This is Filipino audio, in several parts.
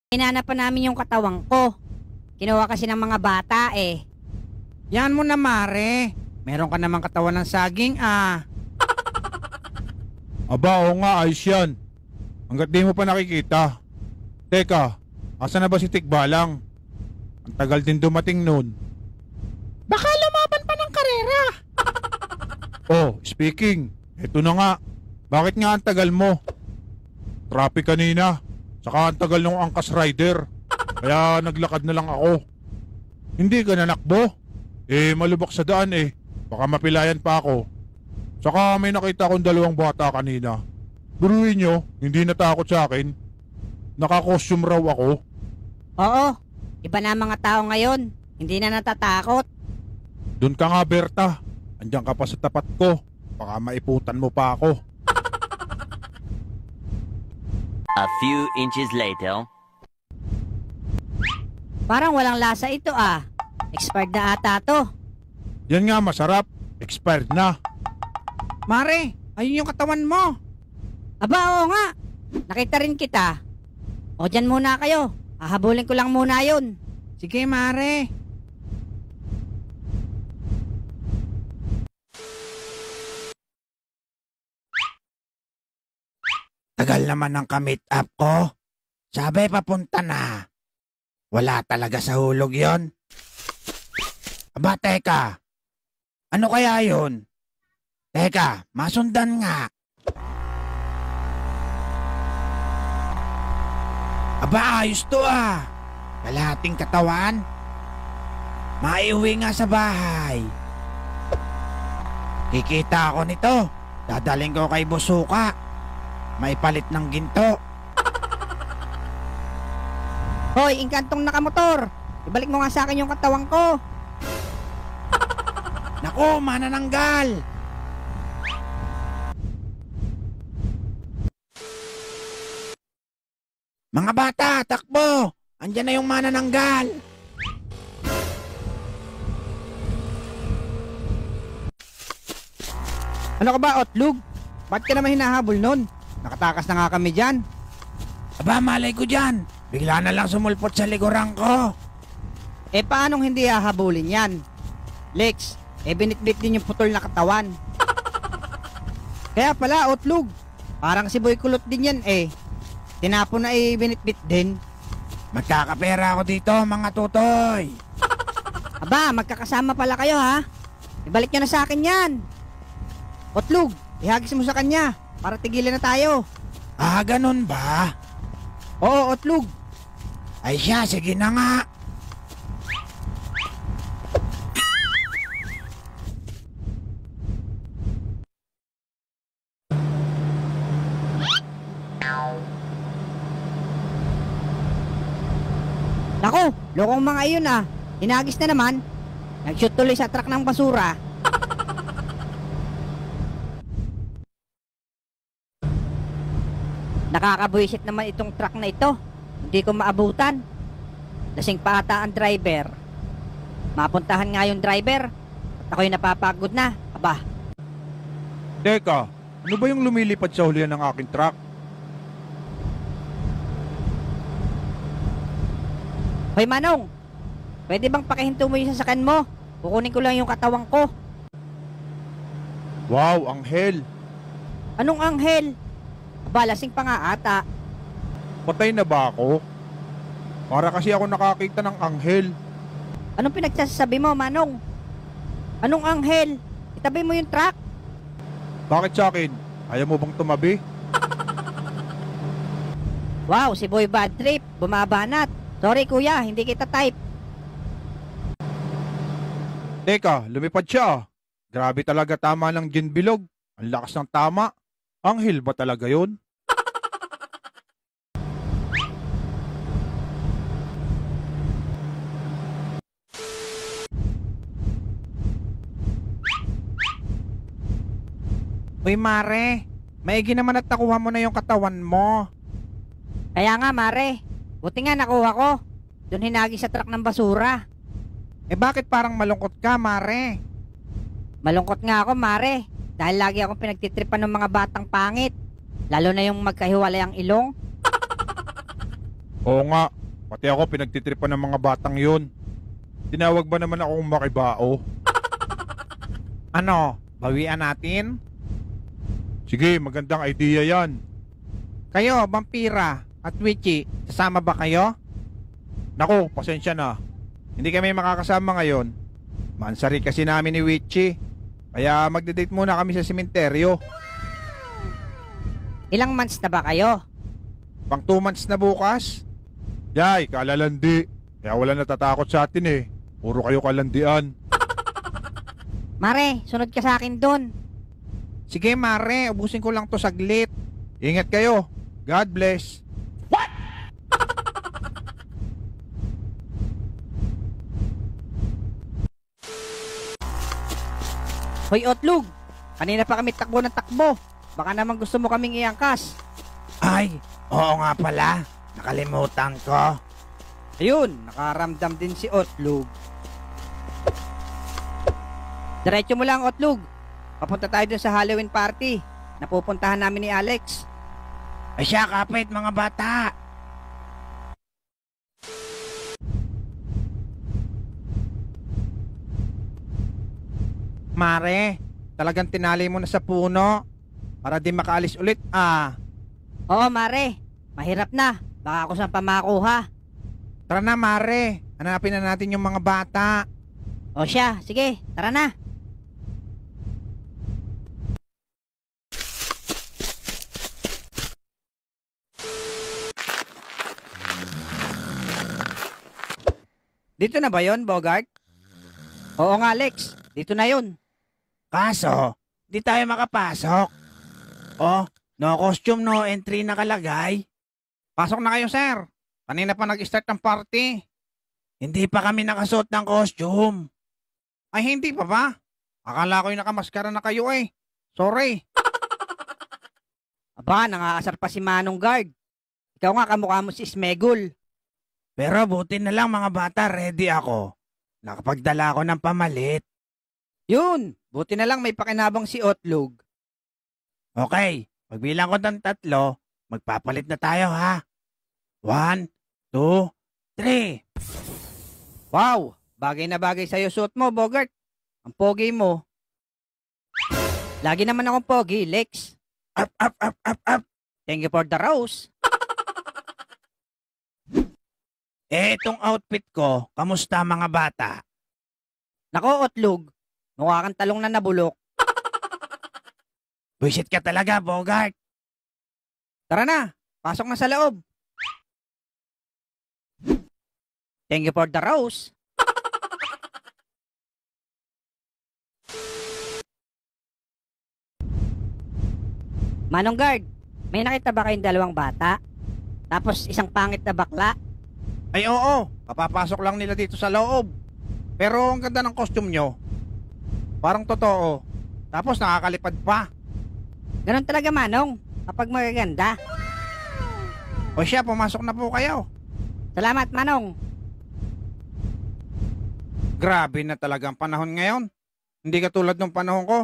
Hinanap pa namin yung katawang ko. Kinuha kasi ng mga bata eh. Yan mo na, Mare. Meron ka namang katawan ng saging, ah. Aba, oo nga, ayos yan. Hanggat di mo pa nakikita. Teka, asa na ba si Tikbalang? Ang tagal din dumating nun. Baka lumaban pa ng karera. Oh, speaking, eto na nga. Bakit nga ang tagal mo? Traffic kanina. Saka ang tagal ng angkas rider. Kaya naglakad na lang ako. Hindi ka nanakbo? Eh, malubak sa daan eh. Baka mapilayan pa ako. Saka may nakita akong dalawang bata kanina. Buruin nyo, hindi natakot sa akin. Naka-costume raw ako. Oo, iba na ang mga tao ngayon. Hindi na natatakot. Doon ka nga, Berta. Andiyan ka pa sa tapat ko. Baka maiputan mo pa ako. A few inches later. Parang walang lasa ito ah. Expired na ata to. Yan nga masarap. Expired na. Mare, ayun yung katawan mo. Aba, oo nga. Nakita rin kita. O dyan muna kayo. Hahabulin ko lang muna yun. Sige, Mare. Tagal naman ng ka-meet up ko. Sabi papunta na. Wala talaga sa hulog yon. Aba, teka. Ano kaya yun? Teka, masundan nga. Aba, ayos to ah. Kalahating katawan. Maiuwi nga sa bahay. Kikita ako nito. Dadaling ko kay Busuka. May palit ng ginto. Hoy, inkantong nakamotor. Ibalik mo nga sa akin yung katawang ko. Naku, manananggal. Mga bata, takbo. Andyan na yung manananggal. Ano ka ba, Otlug? Ba't ka naman hinahabol nun? Nakatakas na nga kami dyan. Aba, malay ko dyan. Bigla na lang sumulpot sa likuran ko. Eh, paanong hindi hahabulin yan? Lex, binitbit din yung putol na katawan. Kaya pala, Otlug. Parang si Boy Kulot din yan eh. Tinapon na binitbit din. Magkakapera ako dito, mga tutoy. Aba, magkakasama pala kayo ha. Ibalik nyo na sa akin yan. Otlug, ihagis mo sa kanya para tigilan na tayo. Ah, ganun ba? Oo, Otlug. Ay siya, sige na nga. Naku, lokong mga iyon ah. Hinagis na naman. Nag-shoot tuloy sa truck ng basura. Nakakabuisit naman itong truck na ito. Hindi ko maabutan. Lasing pa ata ang driver. Mapuntahan nga yung driver at ako'y napapagod na. Aba. Teka, ano ba yung lumilipad sa hulihan ng aking truck? Hoy Manong, pwede bang pakihinto mo yung sasakyan mo? Kukunin ko lang yung katawang ko. Wow, anghel. Anong anghel? Aba, lasing pa nga ata. Patay na ba ako? Para kasi ako nakakita ng anghel. Anong pinagsasabi mo, Manong? Anong anghel? Itabi mo yung truck. Bakit sa akin? Ayaw mo bang tumabi? Wow, si Boy Bad Trip, bumabanat. Sorry kuya, hindi kita type. Teka, lumipad siya. Grabe talaga, tama ng gin bilog. Ang lakas ng tama. Anghel ba talaga yun? Uy, Mare. Maigi naman at nakuha mo na yung katawan mo. Kaya nga, Mare. Buti nga nakuha ko. Doon hinagi sa truck ng basura. Eh bakit parang malungkot ka, Mare? Malungkot nga ako, Mare. Dahil lagi akong pinagtitripan ng mga batang pangit. Lalo na yung magkahiwalay ang ilong. Oo nga, pati ako pinagtitripan ng mga batang yun. Tinawag ba naman akong makibao? Ano, bawian natin? Sige, magandang idea yan. Kayo, Vampira at Witchy, sasama ba kayo? Nako, pasensya na. Hindi kami makakasama ngayon. Mansari kasi namin ni Witchy. Kaya magde-date muna kami sa sementeryo. Ilang months na ba kayo? Pang 2 months na bukas. Yay, kalalandi. Kaya wala natatakot sa atin eh. Puro kayo kalandian. Mare, sunod ka sa akin doon. Sige, Mare, ubusin ko lang to saglit. Ingat kayo. God bless. Hoy, Otlog! Kanina pa kami takbo ng takbo. Baka naman gusto mo kaming iangkas. Ay, oo nga pala. Nakalimutan ko. Ayun, nakaramdam din si Otlog. Diretso mo lang, Otlog. Papunta tayo dun sa Halloween party. Napupuntahan namin ni Alex. Ay siya, kapit mga bata. Mare, talagang tinali mo na sa puno para di makaalis ulit Oo, Mare. Mahirap na. Baka ako saan pa makuha. Tara na, Mare. Hanapin na natin yung mga bata. O siya, sige, tara na. Dito na ba yon, Bogart? Oo nga, Alex. Dito na yon. Kaso, di tayo makapasok. Oh, no costume, no entry nakalagay. Pasok na kayo, sir. Kanina pa nag-start ng party. Hindi pa kami nakasuot ng costume. Ay, hindi pa ba? Akala ko yung nakamaskara na kayo eh. Sorry. Aba, nangaasar pa si Manong Guard. Ikaw nga, kamukha mo si Smegol. Pero buti na lang mga bata, ready ako. Nakapagdala ako ng pamalit. Yun, buti na lang may pakinabang si Otlog. Okay, pagbilang ko ng 3, magpapalit na tayo ha. 1, 2, 3. Wow, bagay na bagay sa'yo suot mo, Bogart. Ang pogi mo. Lagi naman akong pogi, Lex. Up, up, up, up, up. Thank you for the rose. Itong outfit ko, kamusta mga bata? Nako, Otlog. Mukha kang talong na nabulok. Buisit ka talaga, Bogart. Tara na, pasok na sa loob. Thank you for the rose. Manong Guard, may nakita ba kayong dalawang bata? Tapos isang pangit na bakla? Ay oo, kapapasok lang nila dito sa loob. Pero ang ganda ng costume nyo. Parang totoo. Tapos nakakalipad pa. Ganon talaga, Manong, kapag magaganda. O siya, pumasok na po kayo. Salamat, Manong. Grabe na talagang panahon ngayon. Hindi katulad ng panahon ko.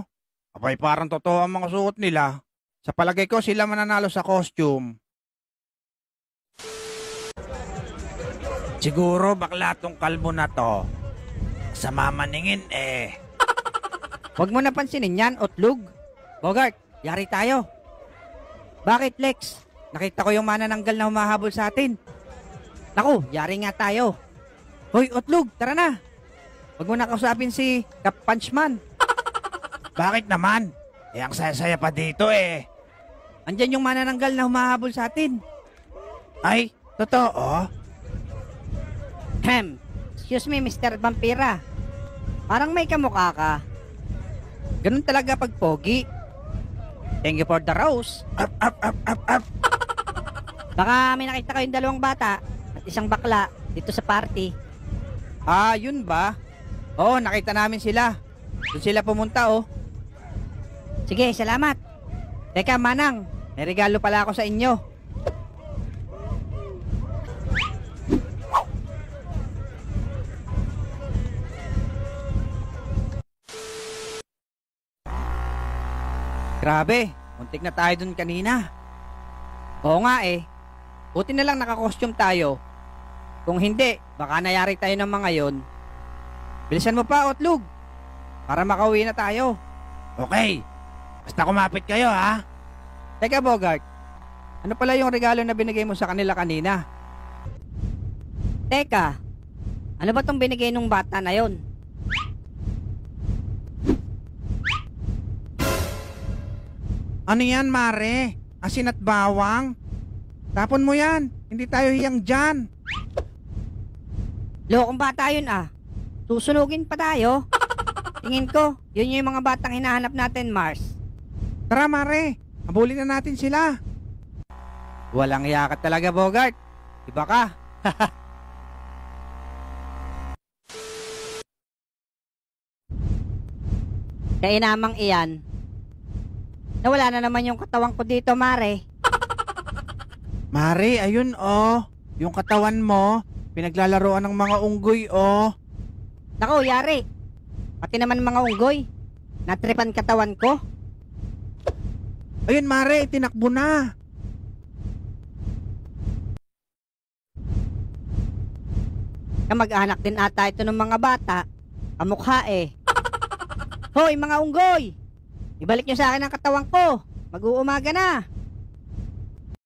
Abay, parang totoo ang mga suot nila. Sa palagay ko, sila mananalo sa costume. Siguro bakla tong kalbo na to. Sa mamaningin eh. Huwag mo na pansinin yan, Otlog. Bogart, yari tayo. Bakit, Lex? Nakita ko yung manananggal na humahabol sa atin. Naku, yari nga tayo. Hoy, Otlog, tara na. Huwag mo na kausapin si Cap Punchman. Bakit naman? Eh, ang saya-saya pa dito eh. Andyan yung manananggal na humahabol sa atin. Ay, totoo? Excuse me, Mr. Vampira. Parang may kamukha ka. Ganun talaga pag pogi. Thank you for the rose. Up, up, up, up, up. Baka may nakita kayong dalawang bata at isang bakla dito sa party. Ah, yun ba? Oo, nakita namin sila. Doon sila pumunta oh. Sige, salamat. Teka, Manang, may regalo pala ako sa inyo. Grabe, muntik na tayo dun kanina. Oo nga eh. Buti na lang naka-costume tayo. Kung hindi, baka nayari tayo ng mga yon. Bilisan mo pa, Otlog. Para makauwi na tayo. Okay. Basta kumapit kayo, ha? Teka, Bogart. Ano pala yung regalo na binigay mo sa kanila kanina? Teka, ano ba tong binigay nung bata na yon? Ano yan, Mare? Asin at bawang? Tapon mo yan. Hindi tayo hiyang dyan. Lokong bata yun ah. Susunugin pa tayo. Tingin ko, yun yung mga batang hinahanap natin, Mars. Tara, Mare. Habulin na natin sila. Walang yakat talaga, Bogart. Iba ka. Kaya namang iyan. Nawala na naman yung katawan ko dito, Mare. Mare, ayun, oh. Yung katawan mo, pinaglalaroan ng mga unggoy, oh. Nako, yari. Pati naman mga unggoy. Natripan katawan ko. Ayun, Mare, tinakbo na. Kamag-anak din ata ito ng mga bata. Kamukha eh. Hoy, mga unggoy! Ibalik nyo sa akin ang katawan ko. Mag-uumaga na.